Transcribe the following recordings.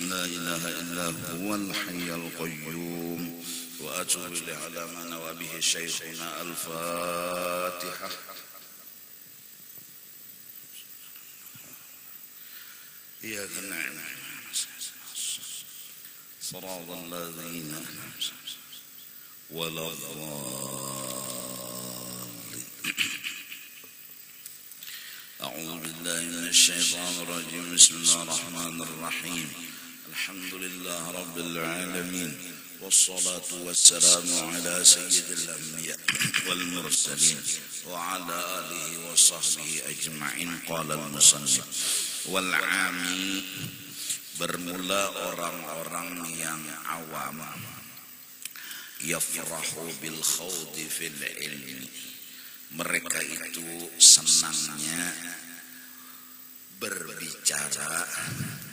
لا إله إلا هو الحي القيوم وأتوب إليه على ما نوى به شيخنا. الفاتحة. إياك نعبد صراط الذين ولا الضالين. أعوذ بالله من الشيطان الرجيم. بسم الله الرحمن الرحيم. الحمد لله رب العالمين، والصلاة والسلام على سيد الأنبياء والمرسلين وعلى آله وصحبه أجمعين. قال المصنف والعامي, bermula orang-orang yang awam, yafrahu bil khawdi fil ilmi, mereka itu senangnya berbicara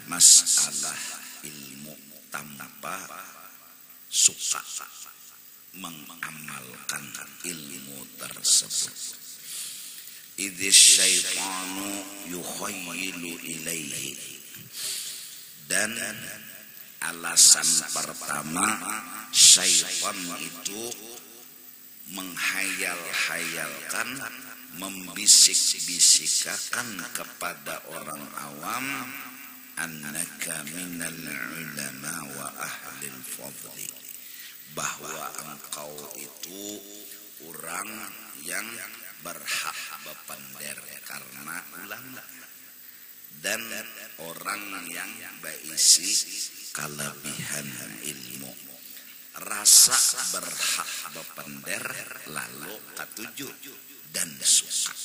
masalah ilmu tanpa suka mengamalkan ilmu tersebut. Idz syaitanu yukhayyilu ilaihi, dan alasan pertama, syaitan itu menghayal-hayalkan, membisik-bisikakan kepada orang awam, annaka minal ulama wa ahlil fadli, bahwa engkau itu orang yang berhak berpender karena ulama dan orang yang berisi kelebihan ilmu. Rasa berhak berpender lalu ketujuh dan suka.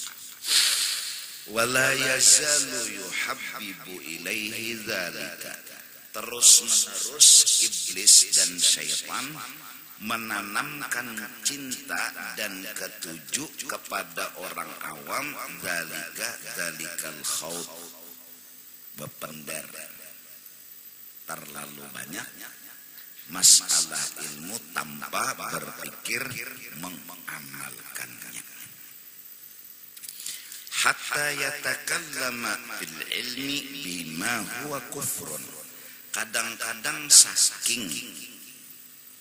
Wala yazalu yuhabbibu ilaihi dzalika, terus-menerus iblis dan syaitan menanamkan cinta dan ketujuh kepada orang awam, dzalikal khawd, berpender terlalu banyak masalah ilmu tanpa berpikir mengamalkannya. Hatta yatakallama fil ilmi bima huwa kufrun, kadang-kadang saking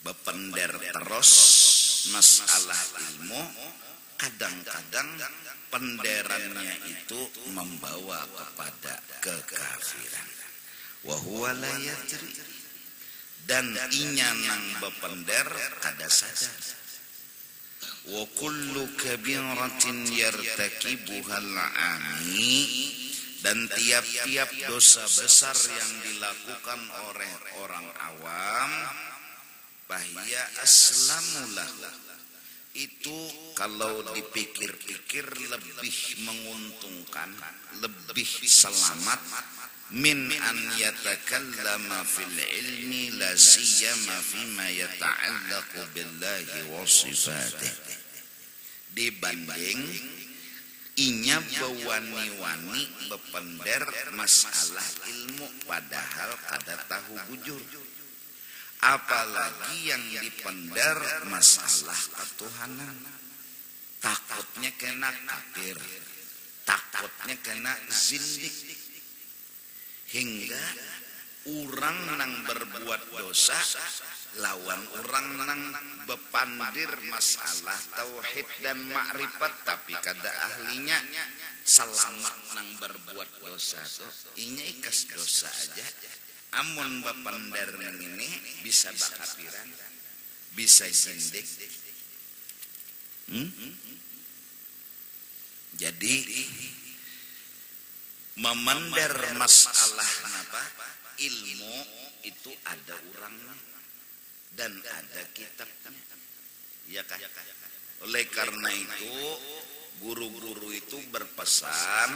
berpender terus masalah ilmu, kadang-kadang penderannya itu membawa kepada kekafiran. Wa huwa la yadri, dan inya nang berpender kada sadar. Wa kullu kabiratin yartakibuhal ami, dan tiap-tiap dosa besar yang dilakukan oleh orang awam, bahya aslamulah, itu kalau dipikir-pikir lebih menguntungkan, lebih selamat, min an yatakallama fil ilmi la siyama fima yata'allaqu billahi wa sifatih, dibanding inya bewani-wani berpender masalah ilmu padahal kada tahu bujur. Apalagi yang dipender masalah ketuhanan, takutnya kena kafir, takutnya kena zindik, hingga orang nang berbuat dosa lawan orang nang bepandir masalah tauhid dan makrifat, tapi kada ahlinya selamat nang berbuat dosa tuh inya ikas dosa aja. Amun bapandar ini bisa bakapiran, bisa zindik. Jadi memandar masalah apa? Ilmu itu ada orangnya dan ada kitabnya. Ya kan? Oleh karena itu guru-guru itu berpesan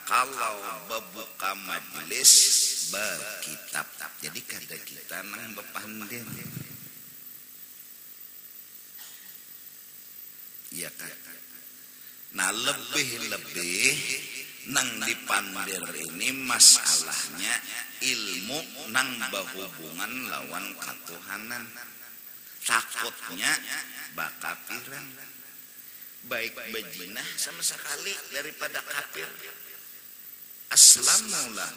kalau membuka majelis berkitab, jadi kada kita nang bepandir. Iya kan? Nah lebih-lebih nang dipandir ini masalahnya ilmu nang berhubungan lawan ketuhanan. Takutnya bakapiran, baik bejinah sama sekali daripada kafir. Aslamulah,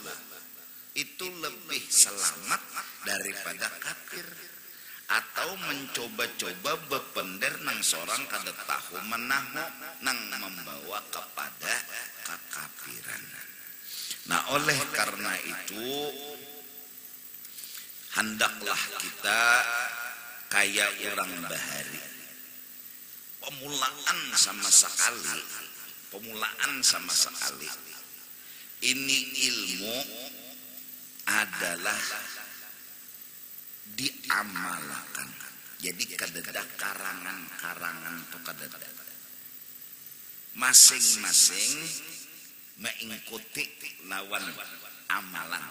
itu lebih selamat daripada kafir. Atau mencoba-coba bepender nang sorang kada tahu menahu nang membawa kepada kekafiran. Nah, oleh karena itu hendaklah kita kayak orang bahari, pemulaan sama sekali ini ilmu adalah diamalkan. Jadi kadada karangan tu kadada masing-masing mengikuti lawan amalan.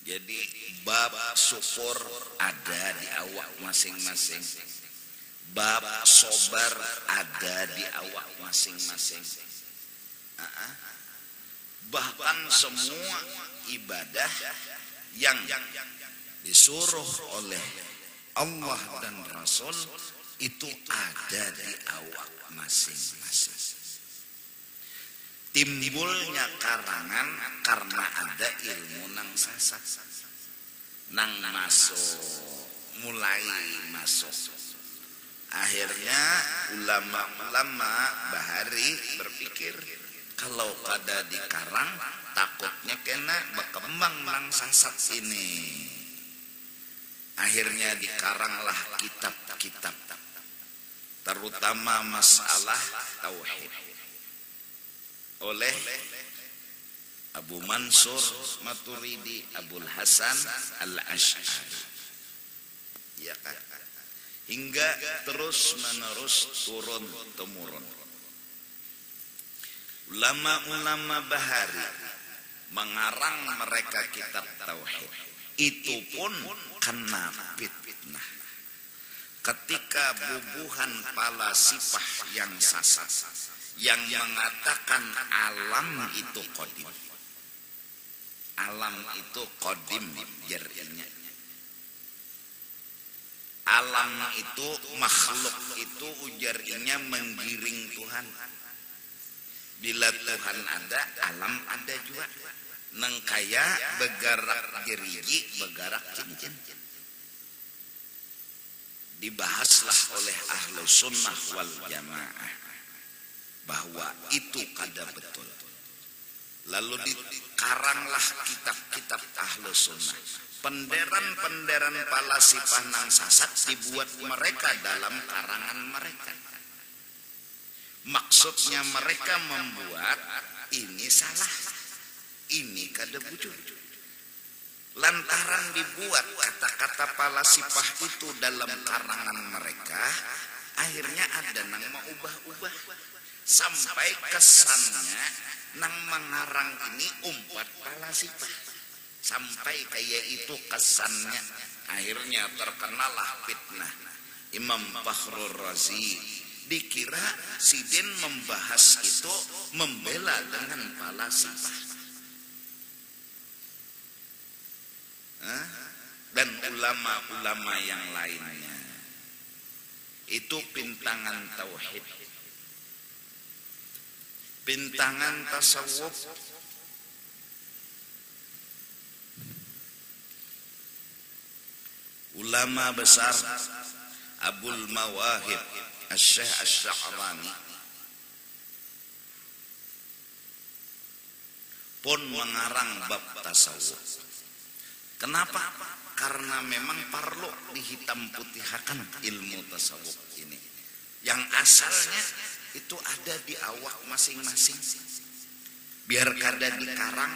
Jadi bab syukur ada di awak masing-masing, bab sobar ada di awak masing-masing. Bahkan semua ibadah yang disuruh oleh Allah dan Rasul itu ada di awak masing-masing. Timbulnya karangan karena ada ilmu nang sasat, nang mulai masuk. Akhirnya ulama-ulama bahari berpikir, kalau kada dikarang takutnya kena berkembang nang sasat ini. Akhirnya dikaranglah kitab-kitab, terutama masalah tauhid oleh Abu Mansur Maturidi, Abul Hasan Al-Asy'ari, ya kan? Hingga terus menerus turun temurun. Ulama-ulama bahari mengarang mereka kitab tauhid. Itu pun kena fitnah. Ketika bubuhan pala sifah yang sasat, yang mengatakan alam itu qadim. Alam itu qadim jarinya. Alam itu makhluk itu ujarinya menggiring Tuhan. Bila Tuhan ada, alam ada juga. Nang kaya bergerak gerigi, bergerak cincin. Dibahaslah oleh ahlu sunnah wal jamaah bahwa itu kada betul. Lalu dikaranglah kitab-kitab ahlu sunnah. Penderan-penderan pala sifah nang sasat dibuat mereka dalam karangan mereka. Maksudnya mereka membuat ini salah, ini kada bujur. Lantaran dibuat kata-kata pala sifah itu dalam karangan mereka, akhirnya ada nang mengubah-ubah sampai kesannya nang mengarang ini umpat pala sifah. Sampai kayak itu kesannya, akhirnya terkenalah fitnah. Imam Fakhrul Razi dikira Sidin membahas itu membela dengan pala sifah. Dan ulama-ulama yang lainnya. Itu pintangan tauhid, pintangan tasawuf. Ulama besar Abul Mawahib Asy-Syaikh Asy-Sya'rani pun mengarang bab tasawuf. Kenapa? Karena memang perlu dihitam putihkan ilmu tasawuf ini. Yang asalnya itu ada di awak masing-masing. Biar kada dikarang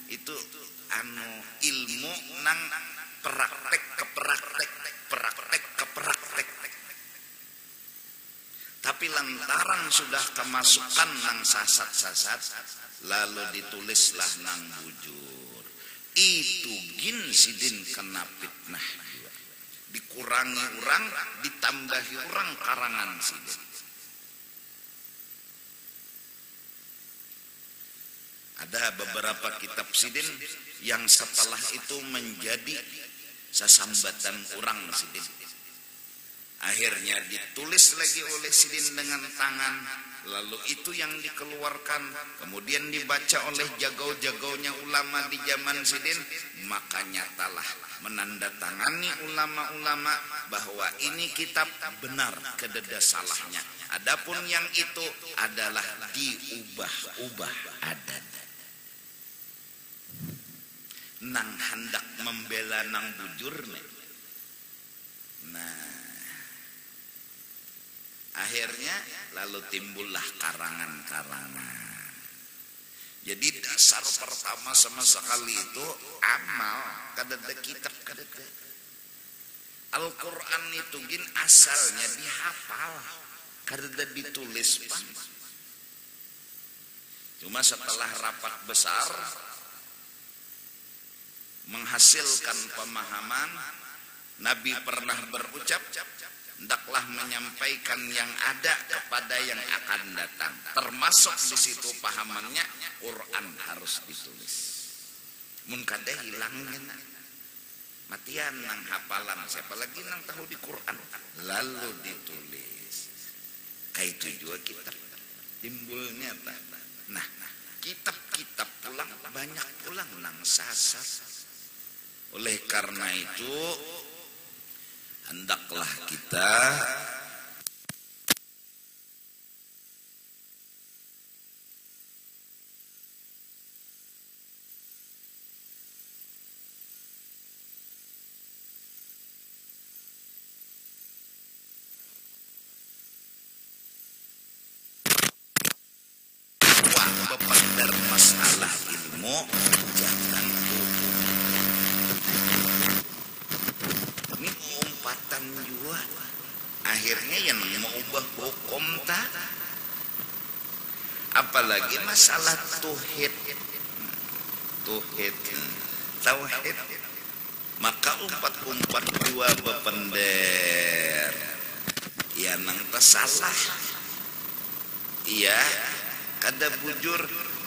itu ilmu nang praktek ke praktek. Tapi lantaran sudah kemasukan nang sasat-sasat, lalu ditulislah nang bujur. Itu gin Sidin kena fitnah. Dikurangi orang, ditambahi orang karangan Sidin. Ada beberapa kitab Sidin yang setelah itu menjadi sesambatan orang Sidin. Akhirnya ditulis lagi oleh Sidin dengan tangan, Lalu itu yang dikeluarkan, kemudian dibaca oleh jagau-jagaunya ulama di zaman sidin, maka nyatalah menandatangani ulama-ulama bahwa ini kitab benar, kededa salahnya. Adapun yang itu adalah diubah-ubah adat. Nang hendak membela nang bujur nih. Nah, akhirnya lalu timbullah karangan-karangan. Jadi dasar pertama sama sekali itu amal, kadada kitab kadada. Al-Quran itu gin asalnya dihafal, kadada ditulis pan. Cuma setelah rapat besar menghasilkan pemahaman, Nabi pernah berucap, hendaklah menyampaikan yang ada kepada yang akan datang. Termasuk di situ pahamannya Quran harus ditulis. Mun kada hilangnya matian nang hafalan, siapa lagi nang tahu di Quran, lalu ditulis. Kayak itu juga kitab timbulnya. Nah, kitab-kitab pulang banyak pulang nang sasar. Oleh karena itu hendaklah kita bepandar masalah ilmu, jangan ini umpatan juga. Akhirnya yang mau ubah hukum tak, apalagi masalah tauhid, tauhid. Maka umpat dua bepender, ya nang tersalah, iya kada bujur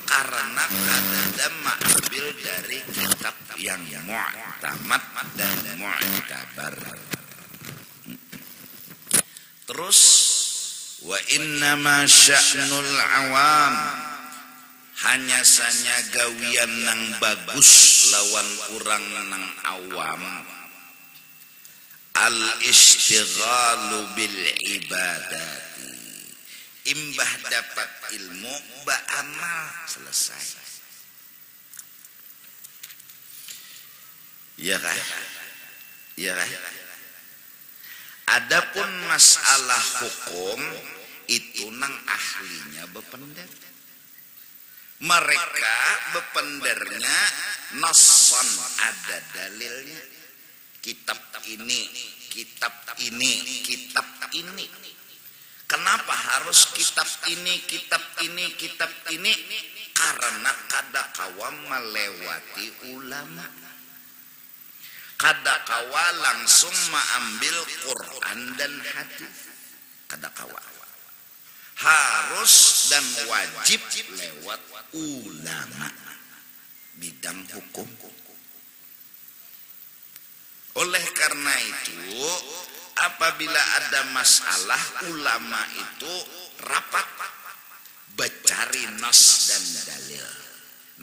karena kada mengambil dari kitab yang mu'tamad dan mu'tabar. Terus wa innama sya'nul awam, hanya sanya gawian nang bagus lawan urang nang awam, al istighalu bil ibadati, imbah dapat ilmu ba'amal selesai. Ya kan? Ya kan? Adapun masalah hukum itu nang ahlinya bepender. Mereka bependernya nasan, ada dalilnya. Kitab ini, kitab ini, kitab ini. Kenapa harus kitab ini, kitab ini, kitab ini? Karena kada kawa melewati ulama. Kada kawa langsung mengambil Quran dan hadis. Kada kawa. Harus dan wajib lewat ulama bidang hukum. Oleh karena itu, apabila ada masalah, ulama itu rapat bercari nas dan dalil.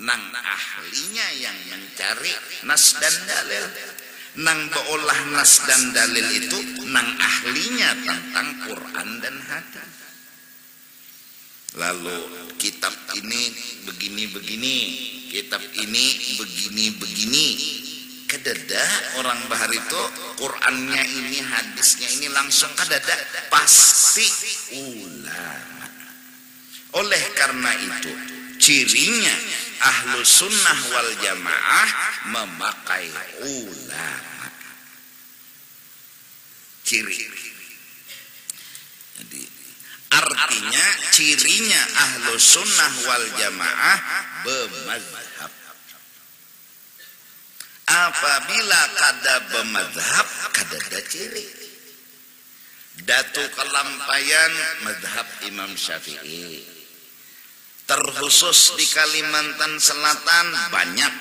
Nang ahlinya yang mencari nas dan dalil. Nang beolah nas dan dalil itu nang ahlinya tentang Quran dan hadis. Lalu kitab ini begini-begini, kitab ini begini-begini. Kadada orang bahar itu Qurannya ini, hadisnya ini langsung kadada, pasti ulama. Oleh karena itu cirinya ahlu sunnah wal jamaah memakai ulama. Ciri. Jadi artinya cirinya ahlu sunnah wal jamaah bermadzhab. Apabila kada bermadzhab, kada ada ciri. Datu kelampayan madhab Imam Syafi'i. Terkhusus di Kalimantan Selatan banyak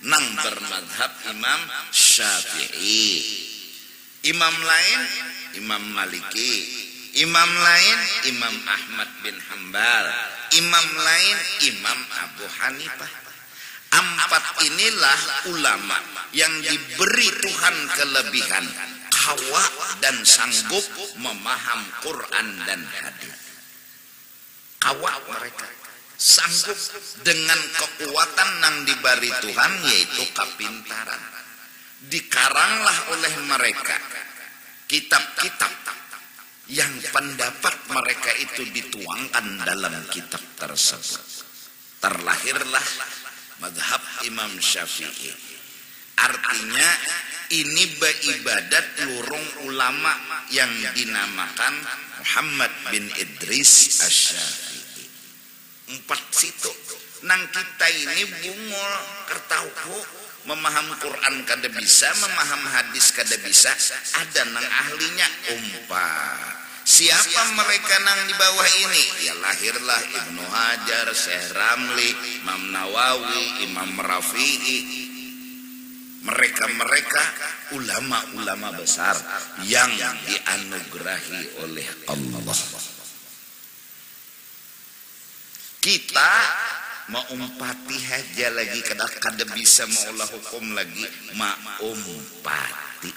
nang bermadhab Imam Syafi'i. Imam lain Imam Maliki, imam lain Imam Ahmad bin Hambal, imam lain Imam Abu Hanifah. Empat inilah ulama yang diberi Tuhan kelebihan kawa dan sanggup memaham Quran dan hadis. Kawa mereka sanggup dengan kekuatan yang diberi Tuhan, yaitu kepintaran. Dikaranglah oleh mereka kitab-kitab yang pendapat mereka itu dituangkan dalam kitab tersebut. Terlahirlah mazhab Imam Syafi'i. Artinya ini beribadat lurung ulama yang dinamakan Muhammad bin Idris Asy-Syafi'i. Empat situ nang kita ini bungul kertahu memaham Quran kada bisa, memaham hadis kada bisa. Ada nang ahlinya umpat. Siapa mereka nang di bawah ini? Ya lahirlah Ibnu Hajar, Syekh Ramli, Imam Nawawi, Imam Rafi'i. Mereka ulama-ulama besar yang dianugerahi oleh Allah. Kita mau umpati aja lagi, kada bisa maulah hukum lagi, umpati.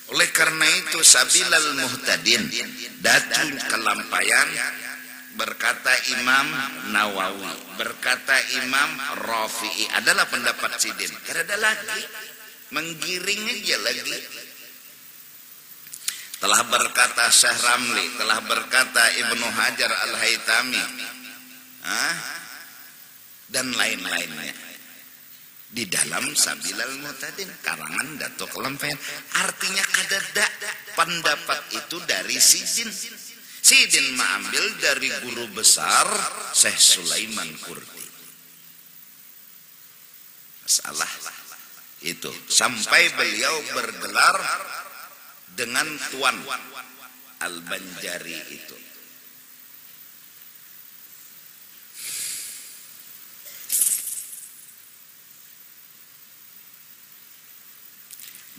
Oleh karena itu sabilal muhtadin datang kelampayan, berkata Imam Nawawi, berkata Imam Rafi'i, adalah pendapat sidin. Kada ada lagi, menggiring aja lagi. Telah berkata Syekh Ramli, telah berkata Ibnu Hajar Al-Haytami, dan lain-lainnya di dalam Sabilal Muhtadin karangan Datuk Kelampayan. Artinya kadada pendapat itu dari sidin. Sidin mengambil dari guru besar Syekh Sulaiman Qurdi. Masalah itu sampai beliau bergelar dengan Tuan Al-Banjari itu.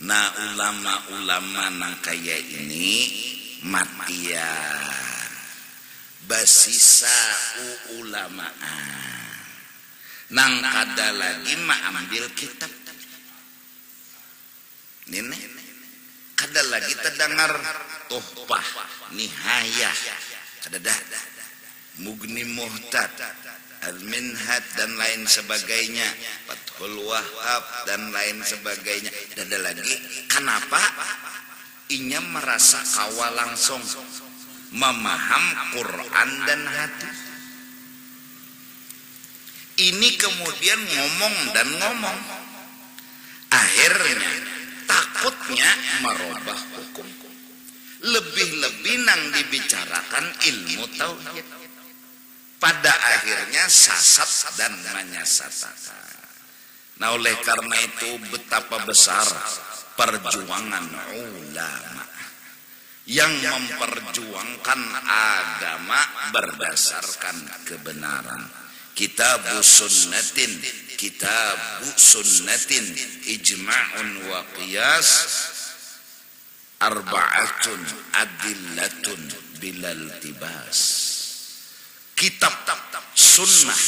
Nah, ulama-ulama nang kaya ini matia basisa ulama nang kada lagi ambil kitab ini kada lagi terdengar Tuhfah, Nihayah, kada dah Mughni Muhtad, Al-Minhaj dan lain sebagainya, Fathul Wahhab dan lain sebagainya. Dan ada lagi, kenapa inya merasa kawal langsung memaham Quran dan hadis? Ini kemudian ngomong dan ngomong, akhirnya takutnya merubah hukum. Lebih-lebih nang dibicarakan ilmu tauhid, pada akhirnya sasat dan menyesatkan. Nah, oleh karena itu betapa besar perjuangan ulama yang memperjuangkan agama berdasarkan kebenaran. Kitabu sunnatin ijma'un wa qiyas arba'atun adillatun bilal tibas. Kitab sunnah,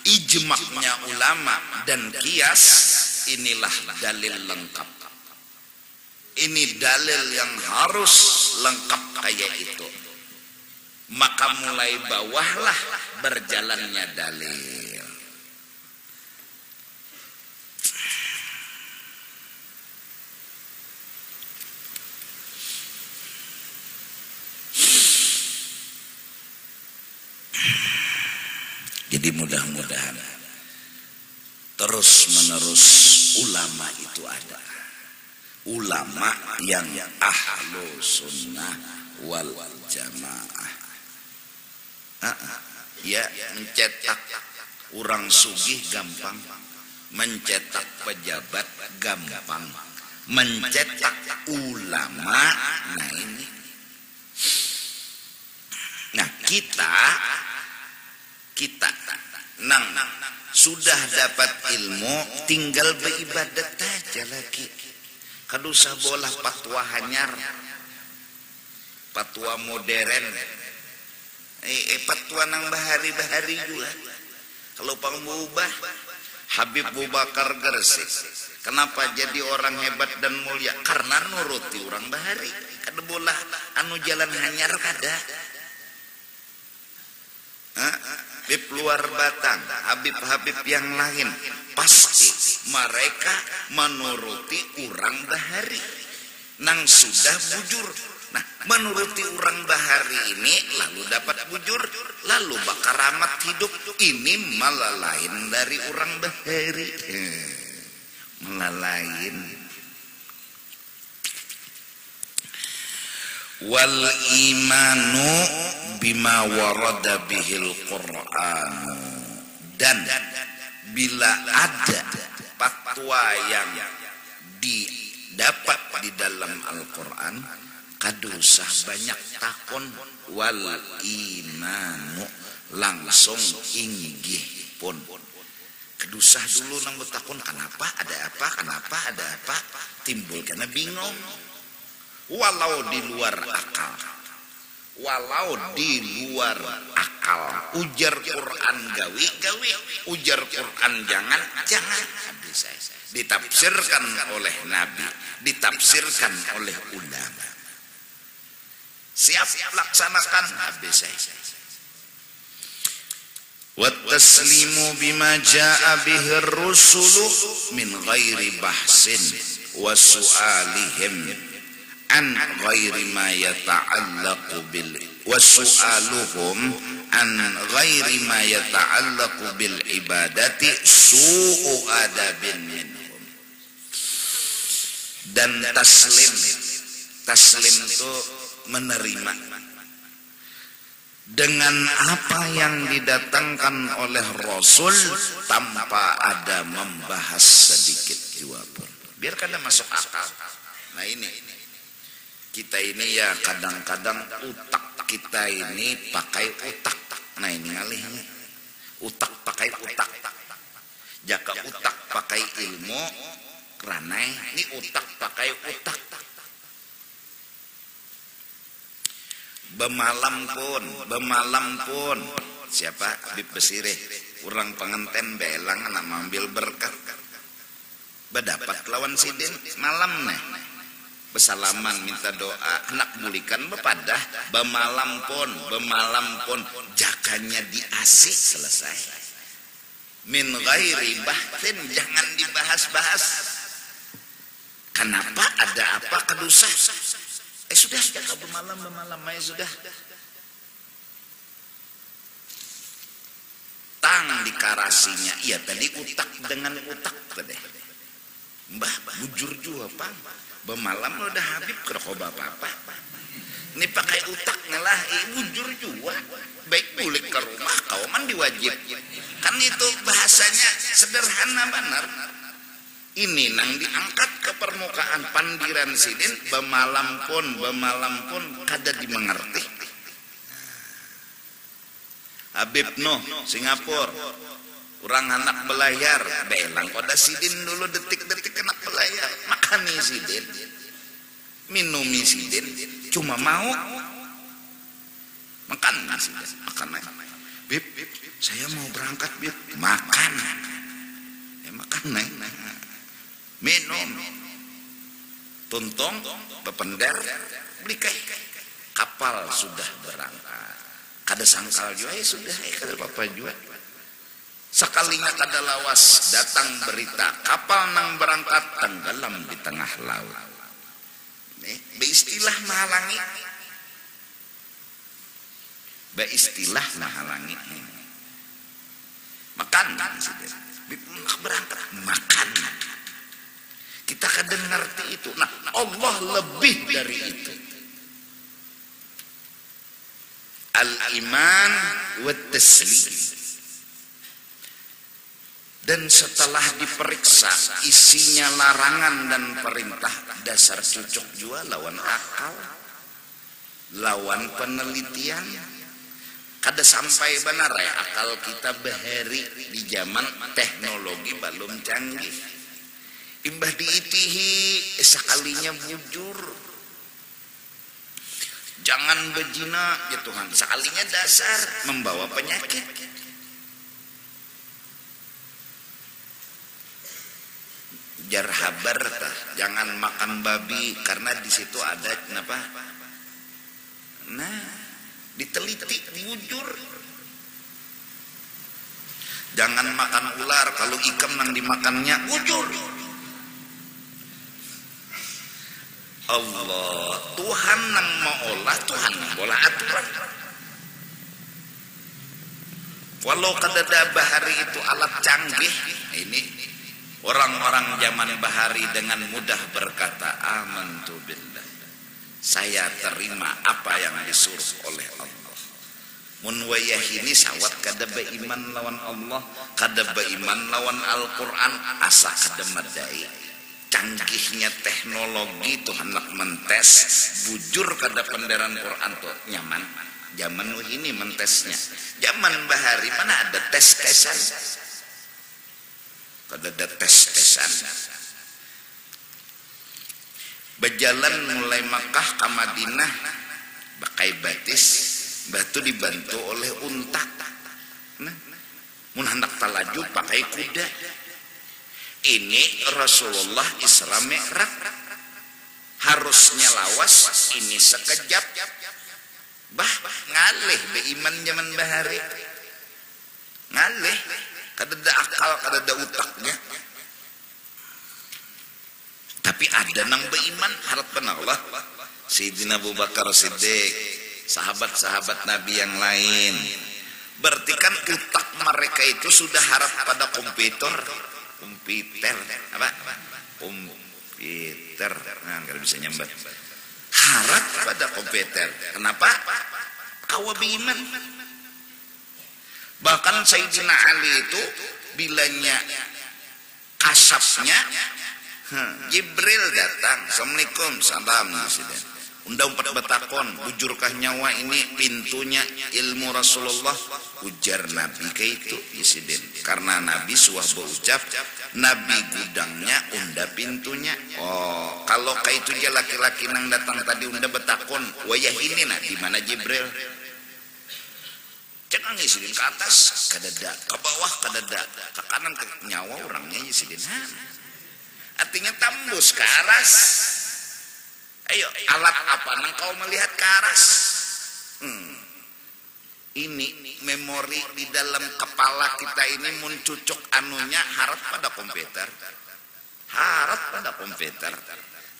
ijma'nya ulama dan kias, inilah dalil lengkap. Ini dalil yang harus lengkap kayak itu. Maka mulai bawahlah berjalannya dalil. Jadi mudah-mudahan terus menerus ulama itu ada. Ulama yang ahlu sunnah wal jamaah. Ya, mencetak orang sugih gampang, mencetak pejabat gampang, mencetak ulama, nah ini. Nah, kita nang sudah dapat ilmu, tinggal beribadat aja lagi. Kada usah bolah fatwa hanyar. fatwa modern. Fatwa nang bahari-bahari juga. Kalau pengubah Habib Abu Bakar Gresik, kenapa jadi orang hebat dan mulia? Karena nuruti orang bahari. Kada bola anu jalan hanyar kada. Habib luar Batang, Habib-habib yang lain, pasti mereka menuruti orang bahari. Nang sudah bujur. Nah, menuruti orang bahari ini lalu dapat bujur, lalu bakaramat hidup. Ini malah lain dari orang bahari. Malah lain. Wal imanu bima warada bihil Qur'an. Dan bila ada fatwa yang didapat di dalam Al-Quran, kadusah banyak takon. Wal imanu langsung inggih pun. Kedusah dulu nang bertakon kenapa ada apa, kenapa ada apa, timbul karena bingung. Walau di luar akal, ujar Quran gawi, ujar Quran jangan. Habis ditafsirkan oleh Nabi, ditafsirkan oleh ulama. Siap laksanakan. Habis wa taslimu bima jaa bihi ar-rusulu min ghairi bahsin wa su'alihim an ghairi ma yata'allaqu bil wa su'aluhum an ghairi ma yata'allaqu bil ibadati su'u adabin minhum. Dan taslim itu menerima dengan apa yang didatangkan oleh Rasul tanpa ada membahas sedikit juga pun, biar kada masuk akal. Nah ini kita ini ya kadang-kadang utak kita ini pakai utak. Nah ini ngalihnya utak pakai utak. Jaka utak pakai ilmu kerana ini utak pakai utak. Bemalam pun siapa Habib Besireh orang pengantin belang anak ambil berkat berdapat lawan sidin malam nih besalaman minta doa anak mulikan bepadah bemalam pun jakanya diasih selesai min ghairi bahtin, jangan dibahas-bahas. Kenapa ada apa kedusah? Sudah bemalam sudah. Tang dikarasinya, iya tadi utak dengan utak tadi. Mbah bujur juga pak. Bemalam udah Habib keroko bapak. Ini pakai utak ngelah, bujur juga. Baik bulik ke rumah, kau man diwajib. Kan itu bahasanya sederhana benar. Ini nang diangkat ke permukaan pandiran sidin bemalam pun kada dimengerti. Habib Nuh Singapura orang anak belayar belang pada sidin dulu detik-detik anak belayar makani sidin minumi sidin cuma mau makan sidin makan. Bib saya mau berangkat Bib makan minum tuntung bepender beli kapal sudah berangkat kada sangkal juga sudah kada apa juga sekalinya kada lawas datang berita kapal nang berangkat tenggelam di tengah laut. Beistilah mahalangi makan berangkat makan. Kita kadang ngerti itu. Nah, Allah lebih dari itu. Al-iman wa taslim. Dan setelah diperiksa isinya larangan dan perintah, dasar cucuk juga lawan akal, lawan penelitian. Kada sampai benar ya akal kita bahari di zaman teknologi belum canggih. Imbah diitihi sekalinya bujur. Jangan berzina ya Tuhan, sekalinya dasar membawa penyakit. Jar habar tah, jangan makan babi karena di situ ada kenapa? Nah, diteliti, bujur. Jangan makan ular, kalau ikan nang dimakannya bujur. Allah, Tuhan nang mau olah, Tuhan nang bola aturan. Walau kadada bahari itu alat canggih, ini orang-orang zaman bahari dengan mudah berkata amantu billah, saya terima apa yang disuruh oleh Allah. Mun wayah ini sawat kada beiman lawan Allah, kada beiman lawan Al-Quran, asa kada madai. Canggihnya teknologi Tuhan nak mentes, bujur kada penderan Quran tuh nyaman. Zaman ini mentesnya. Zaman bahari mana ada tes-tesan? Kada ada tes-tesan. Berjalan mulai Makkah ke Madinah, pakai batis, batu dibantu oleh unta. Nah, mun hendak talaju pakai kuda. Ini Rasulullah Isra Mi'raj. Harusnya lawas, ini sekejap. Bah, ngalih beiman zaman bahari. Ngalih, kadada akal, kadada utaknya. Tapi ada nang beiman, harapan Allah. Sayyidina Abu Bakar Siddiq, sahabat-sahabat Nabi yang lain. Berarti kan utak mereka itu sudah harap pada komputer. Apa? Komputer. Nah, nggak bisa nyambat. Harap pada komputer. Kenapa? Kawa beiman. Bahkan Sayyidina Ali itu bilanya kasapnya Jibril datang. Assalamualaikum, salam Presiden. Undang empat betakon, bujurkah nyawa ini pintunya ilmu Rasulullah? Ujar Nabi kayak itu Presiden. Karena Nabi suah berucap, Nabi gudangnya, unda pintunya. Oh, kalau kayak itu aja laki-laki nang datang tadi unda betakon, wayah ini nah di mana Jibril? Jangan Presiden ke atas, kadada, ke bawah kadada, ke kanan ke nyawa orangnya Presiden. Artinya tembus ke aras. Ayo, alat apa nang kau melihat ke aras? Ini memori di dalam kepala kita ini mencucuk anunya harap pada komputer. Harap pada komputer.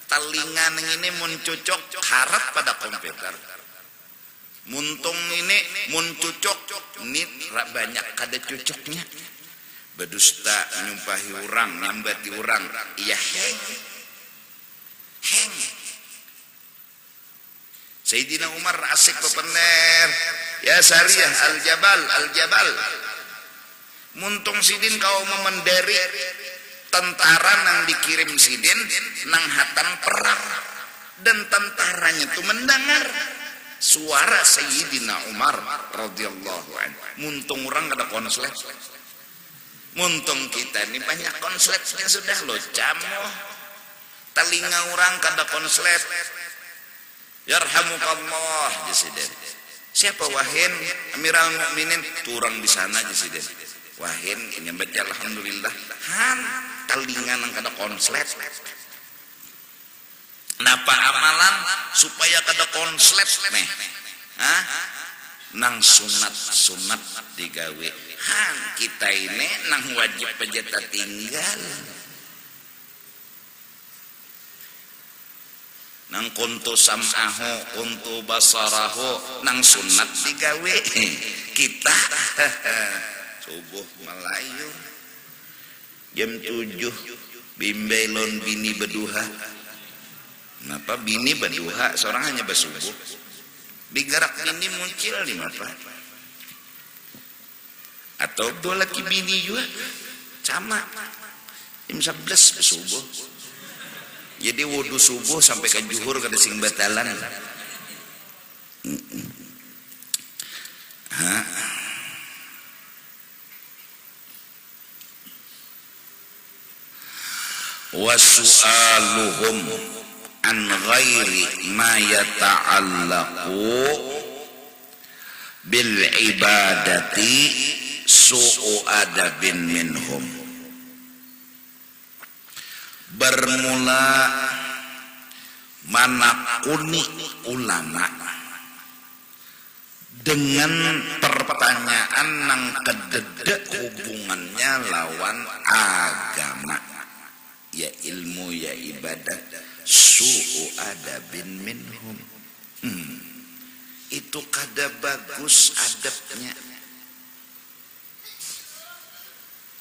Telinga ini mencucuk harap pada komputer. Muntung ini mencucuk, ini banyak kada cucuknya. Berdusta nyumpahi orang, nyambati orang, iya heng. Sayyidina Umar asik bepener, ya Sariyah al-Jabal. Muntung sidin kau memenderi tentara nang dikirim sidin nang hatan perang, dan tentaranya tuh mendengar suara Sayyidina Umar radhiyallahu anhu. Muntung orang kada konslet. Muntung kita ini banyak konsletnya sudah lo camoh. Telinga orang kada konslet. Yarhamukallah Presiden. Siapa Wahin Amiral Mukminin? Turang di sana Presiden. Wahin ini baca alhamdulillah. Han telinga nang kada konslet. Napa amalan supaya kada konslet nih? Hah? Nang sunat digawe. Han kita ini nang wajib pejata tinggal. Nang kuntu sam'ahu, kuntu basarahu, nang sunat digawe. Kita subuh Melayu jam 7 bimbelon bini beduha. Kenapa bini beduha? Seorang hanya bersubuh. Digerak bini muncul di mata. Atau dua laki bini juga sama. Jam 11 bersubuh. Jadi wudu subuh sampai ke juhur kada sing batalan. Wasu'aluhum an ghairi ma yata'allaqu bil ibadati su'u adabin minhum. Bermula manakuni ulama dengan pertanyaan nang kededek hubungannya lawan agama, ya ilmu ya ibadat, su'u adabin minhum. Itu kada bagus adabnya.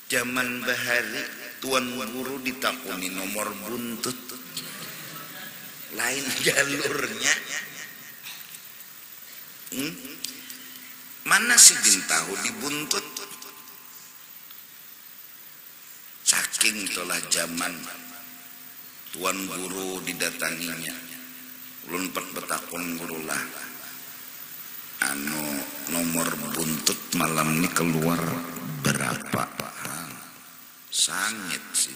Zaman bahari tuan guru ditakuni nomor buntut, lain jalurnya. Mana si bin tahu dibuntut? Saking itulah zaman tuan guru didatanginya. Ulun betakun guru lah, nomor buntut malam ini keluar berapa? Sangit sih,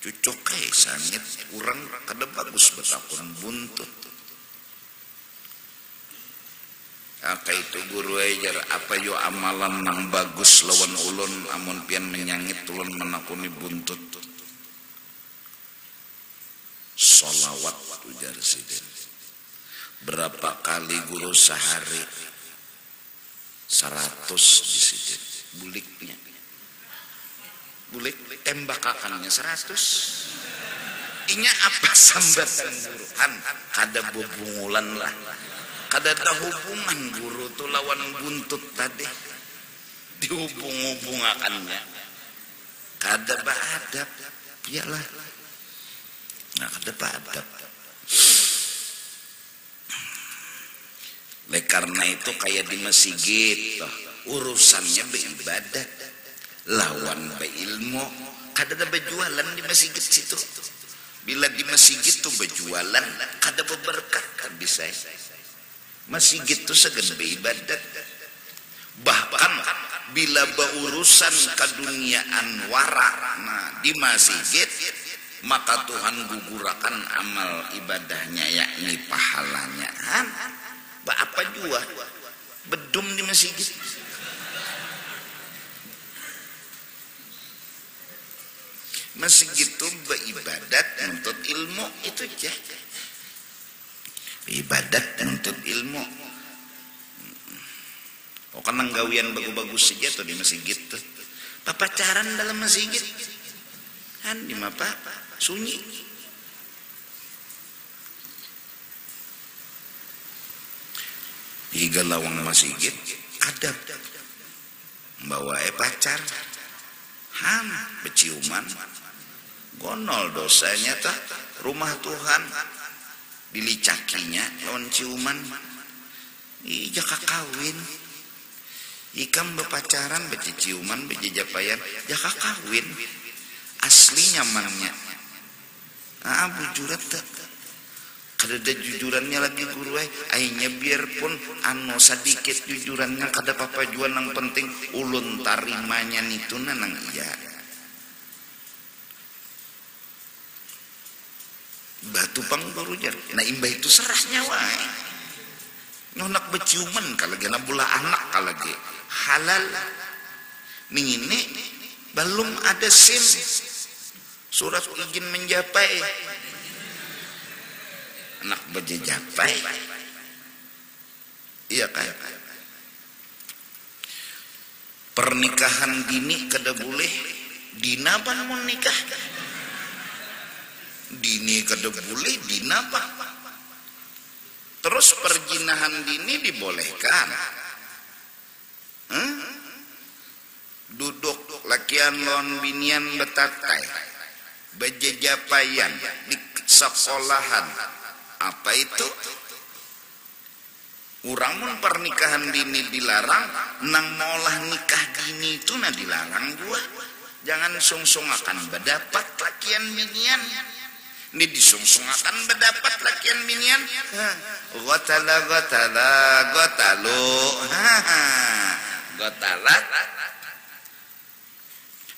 cucuk kayak sangit, kurang kada bagus betakun buntut. Aka itu guru ajar apa yo amalan nang bagus lawan ulun amun pian menyangit ulun menakuni buntut. Sholawat ujar sidin. Berapa kali guru sehari? 100 di sidin. Buliknya. Bulik tembakakannya 100. Inya apa sambatan guru? Kada bubungulan lah. Kada ada hubungan guru tuh lawan buntut tadi. Dihubung-hubungakannya. Kada beradab. Iyalah. Nah, kada beradab. Karena itu kayak di masjid, urusannya beribadat. Lawan beilmu, kada ada berjualan di masjid situ. Bila di masjid itu berjualan, kada berberkah kan bisa. Masjid itu segan beribadat. Bahkan bila berurusan keduniaan wara, nah di masjid, maka Tuhan gugurakan amal ibadahnya, yakni pahalanya. Apa jua bedum di masjid. Masjid itu beribadat untuk ilmu itu aja. Ibadat untuk ilmu. Oh kan nanggawian bagus-bagus saja tuh di masjid tuh. Papacaran dalam masjid. Kan di apa? Sunyi. Di galawang masjid adab. Bawa pacar. Beciuman. Gonol dosanya tak rumah Tuhan dilicakinya lawan ciuman. Jaka kawin ikam bepacaran beciciuman bejejapayan jaka kawin asli nyamannya. Bujurat tak kada ada jujurannya lagi guru akhirnya biarpun sedikit jujurannya kada apa-apa jua nang penting ulun tarimanya nitu nang iya. Batu pangguru jar. Nah imbah itu serasnya wae. Nyonak beciuman kalagi na bula anak kalagi halal. Ning ini belum ada SIM. Surat izin menjapai. Anak bejejapai. Iya kan? Pernikahan dini kada boleh dina pan mau nikah. Dini kada boleh dina apa? Terus perjinahan dini dibolehkan. Duduk lakian lawan binian betatai bejejapayan di sekolahan. Apa itu? Urang mun pernikahan dini dilarang, nang maulah nikah dini itu na dilarang juga. Jangan sungsung-akan berdapat lakian binian. Ini disungsung-akan berdapat lakian binian. Gotala.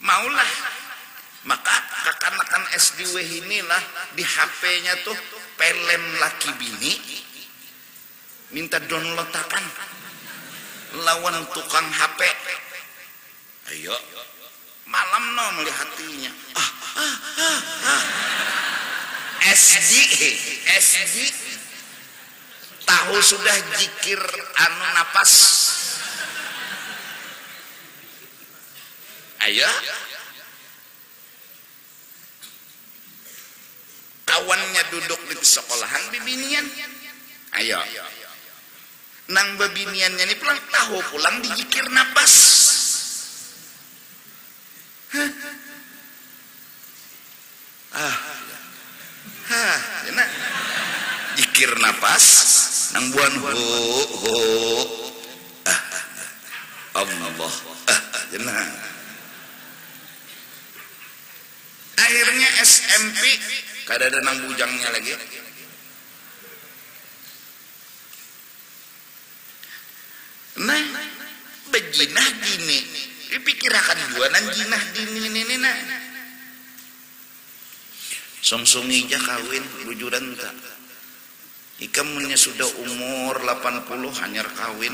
Maulah Maka kakanakan SD inilah di HP-nya tuh film laki bini minta downloadakan lawan tukang HP. Ayo malam no melihatnya SD tahu sudah jikir anu napas. Ayo kawannya duduk di sekolahan bibinian. Ayo nang bebiniannya ini pulang tahu pulang dijikir napas. Jena jikir napas nang buan ho Allah jena. Akhirnya SMP kada ada nang bujangnya lagi. Nah bejinah gini dipikirakan juga nan jinah dini ini nah songsong ija kawin bujuran tak ikamunnya sudah umur 80 hanyar kawin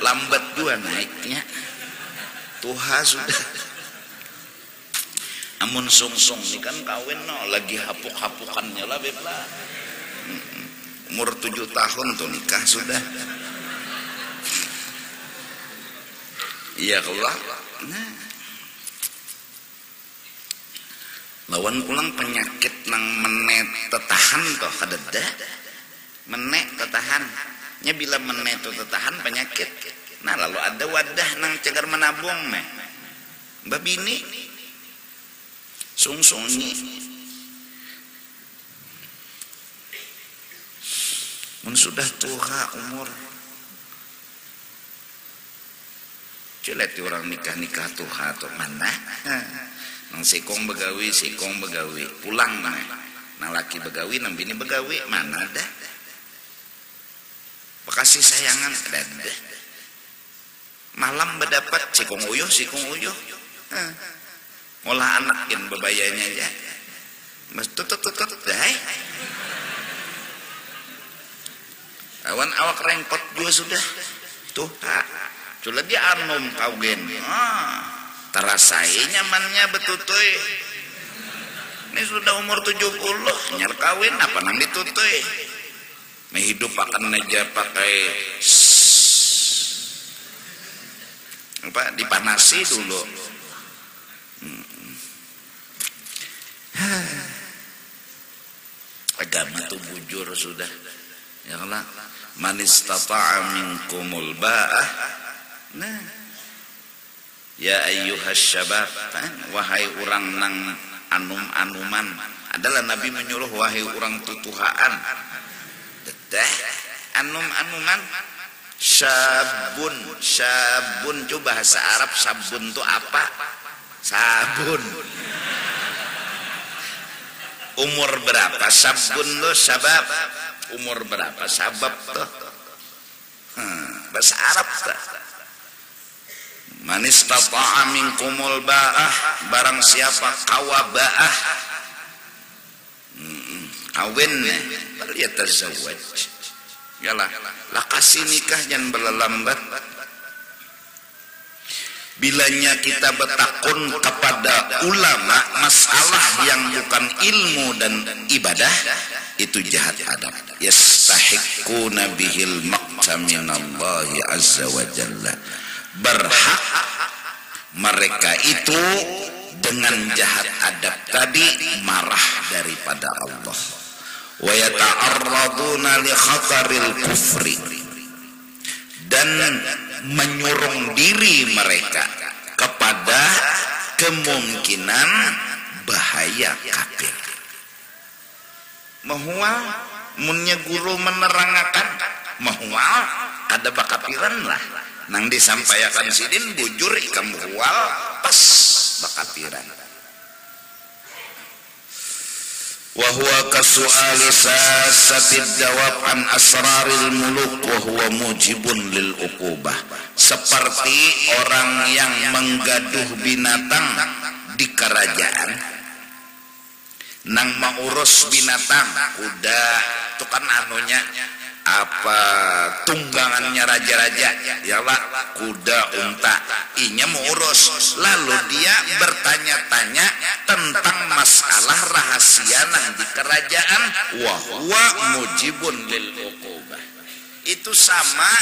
lambat juga naiknya tuha sudah. Amun songsong ini kan kawin no lagi hapuk-hapukannya lah bebla. Umur 7 tahun tuh nikah sudah. Iya Allah. Nah. Lawan pulang penyakit nang menet tetahan toh kadeda. Menet tetahan. Nya bila menet tetahan penyakit. Nah lalu ada wadah nang cegar menabung meh. Mbak bini sungsungnya mun sudah tua umur cilet orang nikah tuha tuh mana nang sikong begawi pulang nang laki begawi nang bini begawi mana dah bekasih sayangan ada malam berdapat sikong uyuh ngolah anakin bebayanya aja mas tutut dai awan awak rengkot juga sudah tuh cula dia anum kawin terasai nyamannya betutuy ini sudah umur 70 nyar kawin apa nang ditutuy hidup akan aja pakai apa dipanasi dulu. Agama itu bujur sudah ya Allah man istata'a minkumul ba'ah. Nah ya ayyuhas syabab wahai orang nang anum-anuman adalah Nabi menyuruh wahai orang tutuhaan dedah anum-anuman syabun coba bahasa Arab sabun itu apa sabun umur berapa sabun lo sabab umur berapa sabab tuh bahasa Arab tuh man istata'a minkumul ba'ah barang siapa kawa ba'ah kawin falyatazawwaj yalah lakasi nikah jangan berlambat. Bilanya kita bertakun kepada ulama masalah yang bukan ilmu dan ibadah itu jahat adab. Yastahiqquna bihil maqta minallahi azza wa jalla. Berhak mereka itu dengan jahat adab tadi marah daripada Allah. Wa yata'arraduna li khataril kufri dan menyurung diri mereka kepada kemungkinan bahaya kafir. Mahua munnya guru menerangakan mahua ada bakapiran lah nang disampaikan sidin bujur ikam mual pas bakapiran. Wa huwa kasu'ali sasatid jawab an asraril muluk wa huwa mujibun lil uqubah. Seperti orang yang menggaduh binatang di kerajaan nang mengurus binatang kuda itu kan anunya apa tunggangannya raja-raja ya Pak, kuda unta inya mengurus, lalu dia bertanya-tanya tentang masalah rahasia nang di kerajaan wa huwa mujibun lil uqubah. Itu sama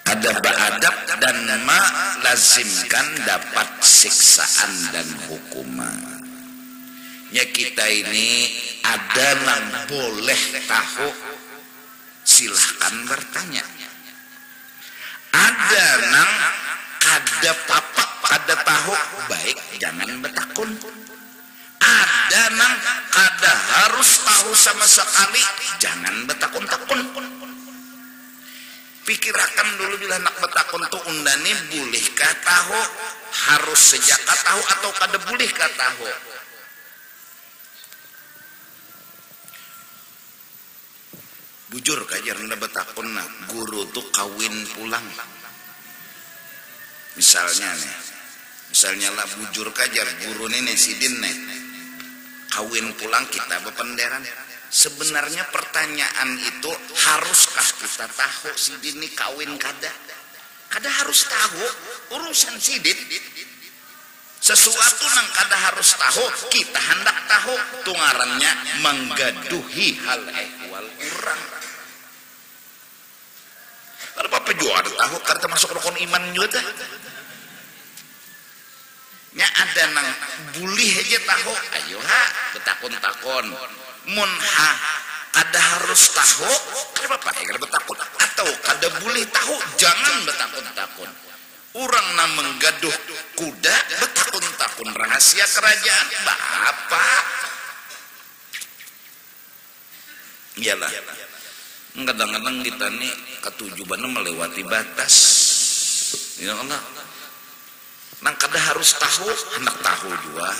ada adab dan melazimkan dapat siksaan dan hukuman. Ya kita ini ada yang boleh tahu, silahkan bertanya. Ada yang kada papak kada tahu, baik jangan bertakun. Ada yang kada harus tahu sama sekali, jangan bertakun-takun. Pikirakan dulu bila nak bertakun tu undani bolehkah tahu, harus sejak tahu atau kada bolehkah tahu. Bujur kajar nda betakun nah guru tuh kawin pulang. Misalnya lah bujur kajar guru nih sidin nih kawin pulang kita bependeran. Sebenarnya pertanyaan itu haruskah kita tahu sidin nih kawin kada harus tahu urusan sidin. Sesuatu nang kada harus tahu kita hendak tahu, tungarannya menggaduhi hal ehwal urang. Kalau apa juga ada tahu karena masuk rukun iman juga. Nya ada nang bulih aja tahu, ayo ha betakun-takun. Mun ha kada harus tahu, kenapa kada betakun atau kada boleh tahu, jangan betakun-takun. Orang nam menggaduh kuda betakun-takun rahasia kerajaan bapak. Iyalah. Kadang-kadang kita nih ketujuannya melewati batas. Ya Allah. Nang kada harus tahu, hendak tahu juga.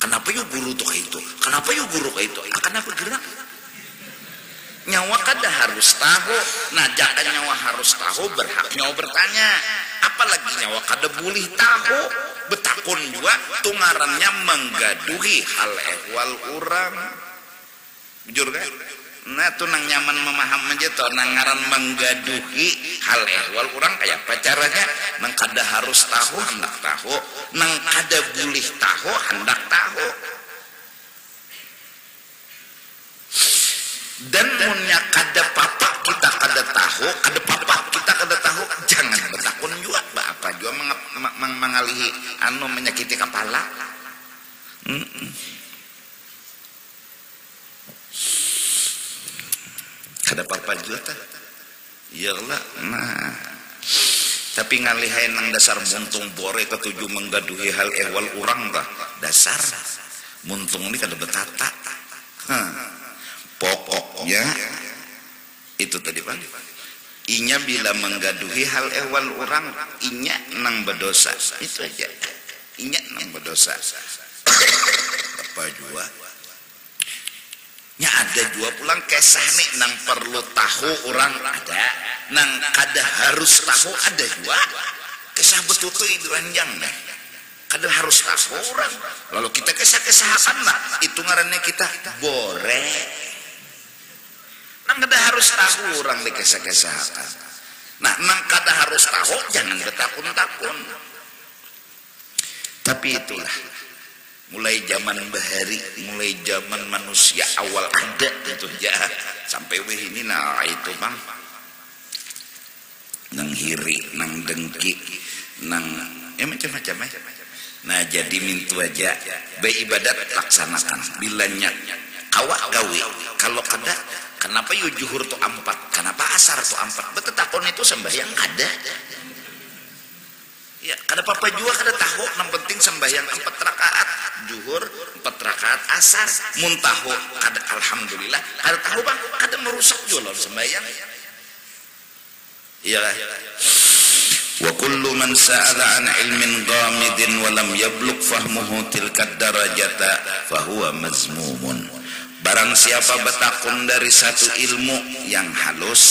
Kenapa yuk guru tuh kayak itu? Kenapa yuk guru kayak itu? Kenapa gerak? Nyawa kada harus tahu, nah jangan nyawa harus tahu, berhak nyawa bertanya. Apalagi nyawa kada boleh tahu, betakun juga tungarannya menggaduhi hal ehwal urang. Jujur kan? Nah tuh nang nyaman memaham aja tuh nang ngaran menggaduhi hal ehwal urang kayak pacaranya nang kada harus tahu hendak tahu, nang kada boleh tahu hendak tahu. Dan munnya kada papak kita kada tahu, kada papak kita kada tahu, jangan bertakun juga apa juga mengalihi anu menyakiti kepala. Kada apa juga ta. Iyalah, nah. Tapi ngalihain nang dasar muntung bore ketujuh menggaduhi hal ehwal urang ta. Dasar muntung ini kada betata. Pokoknya itu tadi Pak. Inya bila menggaduhi hal ehwal orang, inya nang berdosa. Itu aja. Inya nang berdosa. Apa juga? Nya ada juga pulang kisah nih nang perlu tahu orang ada, nang kada harus tahu ada juga. Kisah betul itu ranjang dah. Kada harus tahu orang. Lalu kita kisah-kisahan lah. Itu ngarannya kita bore. Nang kada harus tahu orang di kisah-kisahan. Nah, nang kada harus tahu jangan bertakun-takun. Tapi itulah mulai zaman bahari, mulai zaman manusia awal ada itu ya sampai weh ini nah itu Bang. Nang hiri, nang dengki, nang macam-macam ya. Nah, jadi mintu aja beribadat laksanakan bilanya awak gawe. Kalau kada kenapa yu juhur tu ampat, kenapa asar tu ampat, betetakon itu sembahyang ada ya, kada apa-apa juga kada tahu, yang penting sembahyang 4 rakaat juhur, 4 rakaat asar muntahu kada alhamdulillah, kada tahu Bang, kada merusak juga sembahyang. Iyalah. Wa kullu man sa'ala an ilmin ghamidin wa lam yablugh fahmuhu tilka darajata fa huwa mazmumun. Barang siapa bertakun dari satu ilmu yang halus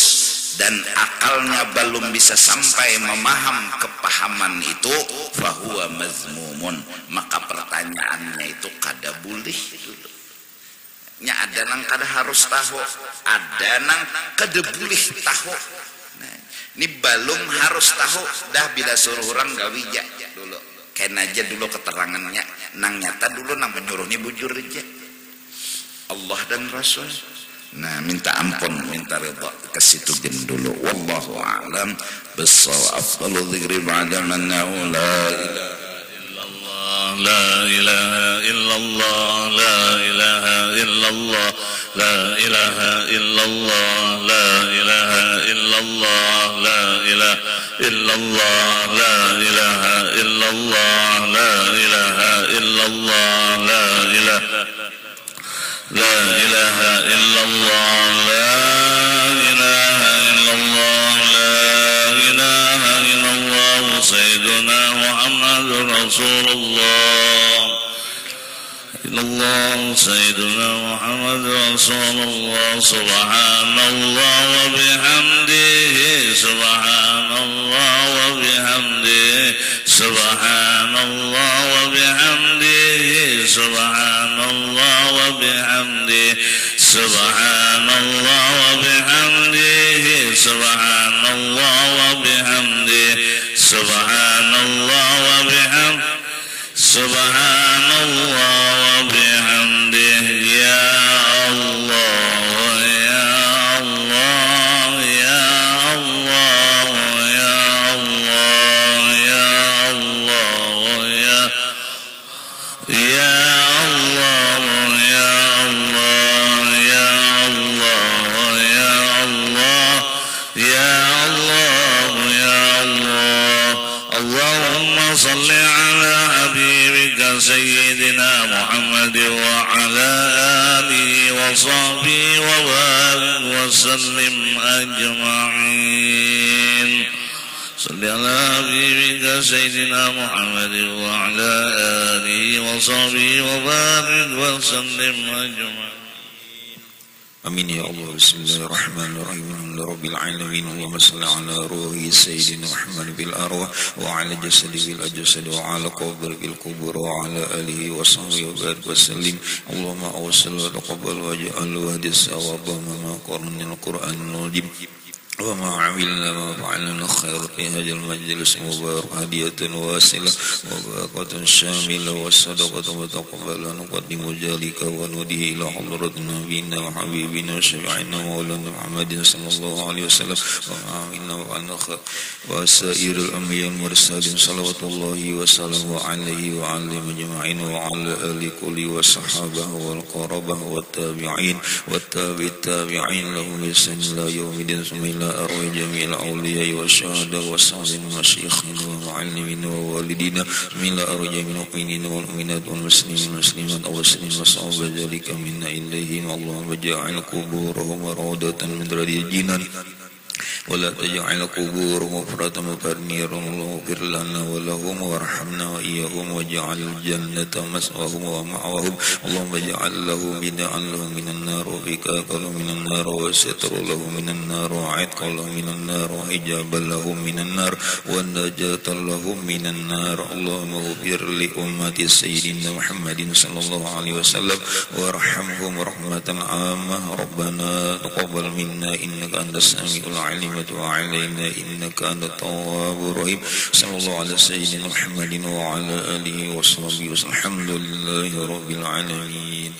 dan akalnya belum bisa sampai memaham kepahaman itu, fahuwa mazmumun, maka pertanyaannya itu kada boleh dulu. Nya ada nang kada harus tahu, ada nang kada boleh tahu. Nah, ini belum harus tahu dah bila suruh orang gawija dulu. Kena aja dulu keterangannya, nang nyata dulu nang menyuruh ini bujur aja. Allah dan Rasul. Nah, minta ampun, minta ridha ke situ dulu. Wallahu a'lam bissawab. Afdalu dzikri ba'da man la ilaha illallah, la ilaha illallah, la ilaha illallah, la ilaha illallah, la ilaha illallah, la ilaha illallah, la ilaha illallah, la ilaha لا إله إلا الله لا إله إلا الله لا إله إلا الله سيدنا محمد رسول الله إلا الله سيدنا محمد رسول الله سبحان الله وبحمده سبحان الله وبحمده سبحان الله وبحمده سبحان الله وبحمده سبحان الله وبحمده سبحان الله وبحمده سبحان الله وبحمده سبحان الله وبحمده يا الله يا الله يا الله يا الله يا الله يا يا الله يا الله يا الله يا الله يا الله يا الله اللهم صل على حبيبك سيدنا محمد وعلى آله وصحبه وبارك وسلم أجمعين صل على حبيبك سيدنا محمد وعلى آله وصحبه وبارك وسلم أجمعين. Amin ya Allah. Bismillahirrahmanirrahim. Alhamdulillahirabbil alamin. Allahumma shalli ala ruhi sayyidina Muhammad bil arwah wa ala jasadi bil ajsad wa ala qabr bil qubur wa ala alihi wa sahbihi wa barik wa sallim. Allahumma awsil wa taqabbal wa ja'al wa hadis sawaba ma qara'na al-Qur'an al-Azim وما عملنا ما فعلنا خير في هذا المجلس مبارك هدية واصلة وبركة شاملة والصدقة متقبلة نقدم ذلك ونوديه إلى حضرة نبينا وحبيبنا وشفيعنا مولانا محمد صلى الله عليه وسلم وما عملنا وفعلنا خير وسائر الأنبياء المرسلين صلوات الله وسلامه عليه وعلى أجمعين وعلى آل كل والصحابة والقرابة والتابعين والتابعين لهم بإحسان إلى يوم الدين أرواح جميع الأولياء والشهداء والصالحين والمشايخين والمعلمين ووالدينا من أرواح جميع المؤمنين والمؤمنات والمسلمين والمسلمات والمسلمين وصحب ذلك منا إليهم اللهم اجعل قبورهم روضة من رياض الجنان ولا تجعل قبورهم مفرطا مقرنيرا واغفر لنا ولهم وارحمنا وإياهم واجعل الجنة مسواهم ومأواهم اللهم اجعل له بدعا له من النار وفكاكا له من النار وستر له من النار وعتقا له من النار وحجابا له من النار ونجاة له من النار اللهم اغفر لأمة سيدنا محمد صلى الله عليه وسلم وارحمهم رحمة عامة ربنا تقبل منا إنك أنت السميع العليم وعلينا إنك أنت التواب الرحيم صلى الله على سيدنا محمد وعلى آله وصحبه وسلم الحمد لله رب العالمين.